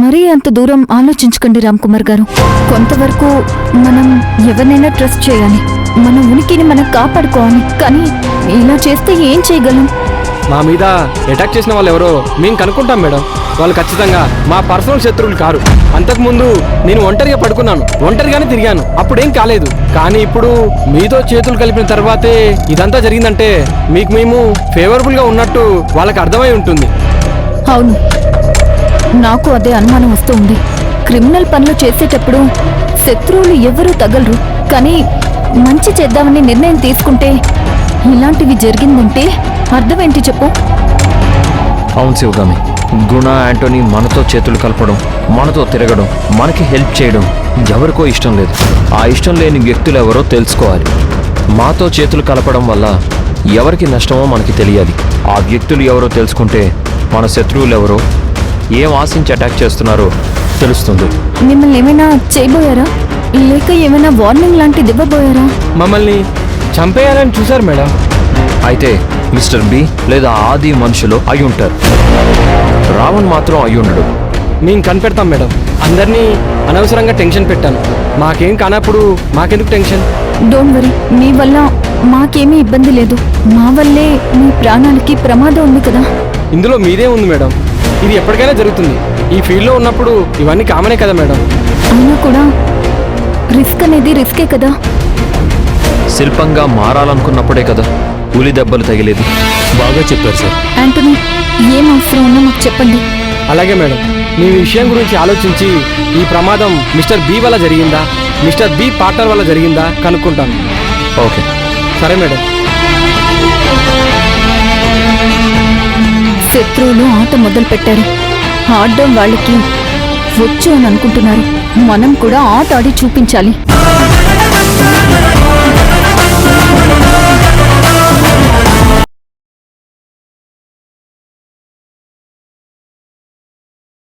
మరీ అంత దూరం ఆలోచించకండి రామ్ కుమార్ గారు. కొంతవరకు మనం ఎవరినైనా ట్రస్ట్ చేయాలి, మన ఉనికిని మనం కాపాడుకోవాలి. కానీ ఇలా చేస్తే ఏం చేయగలం? మా మీద అటాక్ చేసిన వాళ్ళు ఎవరో మేము కనుక్కుంటాం మేడం. వాళ్ళు ఖచ్చితంగా మా పర్సనల్ శత్రువులు కారు. అంతకుముందు నేను ఒంటరిగా పడుకున్నాను, ఒంటరిగానే తిరిగాను, అప్పుడేం కాలేదు. కానీ ఇప్పుడు మీతో చేతులు కలిపిన తర్వాతే ఇదంతా జరిగిందంటే మీకు మేము ఫేవరబుల్గా ఉన్నట్టు వాళ్ళకి అర్థమై ఉంటుంది. అవును, నాకు అదే అనుమానం వస్తూ ఉంది. క్రిమినల్ పనులు చేసేటప్పుడు శత్రువులు ఎవరూ తగలరు, కానీ మంచి చేద్దామని నిర్ణయం తీసుకుంటే ఇలాంటివి జరిగిందంటే అర్థమేంటి చెప్పు? అవును శివగామి, గుణ యాంటోనీ మనతో చేతులు కలపడం, మనతో తిరగడం, మనకి హెల్ప్ చేయడం ఎవరికో ఇష్టం లేదు. ఆ ఇష్టం లేని వ్యక్తులు ఎవరో తెలుసుకోవాలి. మాతో చేతులు కలపడం వల్ల ఎవరికి నష్టమో మనకి తెలియాలి. ఆ వ్యక్తులు ఎవరో తెలుసుకుంటే మన శత్రువులు ఎవరో, ఏం ఆశించి అటాక్ చేస్తున్నారో తెలుస్తుంది. మిమ్మల్ని ఏమైనా చేయబోయారా, లేక ఏమైనా వార్నింగ్ లాంటిది ఇవ్వబోయారా? మమ్మల్ని చంపేయాలని చూశారు మేడం. అయితే మిస్టర్ బి లేదా ఆది మనుషులు అయి ఉంటారు, రావణ్ మాత్రం అయి ఉండడు. మేము కనిపెడతాం మేడం. అందరినీ అనవసరంగా టెన్షన్ పెట్టాను. మాకేం కానప్పుడు మాకెందుకు టెన్షన్? డోంట్ వరీ, మీ వల్ల మాకేమీ ఇబ్బంది లేదు. మా వల్లే మీ ప్రాణాలకి ప్రమాదం ఉంది కదా. ఇందులో మీదే ఉంది మేడం. ఇది ఎప్పటికైనా జరుగుతుంది. ఈ ఫీల్డ్లో ఉన్నప్పుడు ఇవన్నీ కామనే కదా మేడం. అయినా కూడా రిస్క్ అనేది రిస్కే కదా. శిల్పంగా మారాలనుకున్నప్పుడే కదా ఉలి దెబ్బలు తగిలేదు. బాగా చెప్పారు సార్. యాంటనీ, ఏం అవసరం ఉన్నా మాకు చెప్పండి. అలాగే మేడం. మీ విషయం గురించి ఆలోచించి ఈ ప్రమాదం మిస్టర్ బి వల్ల జరిగిందా, మిస్టర్ బి పార్ట్నర్ వల్ల జరిగిందా కనుక్కుంటాను. ఓకే, సరే మేడం. శత్రువులు ఆట మొదలు పెట్టారు. ఆడడం వాళ్ళకి వచ్చు అని అనుకుంటున్నారు. మనం కూడా ఆట ఆడి చూపించాలి.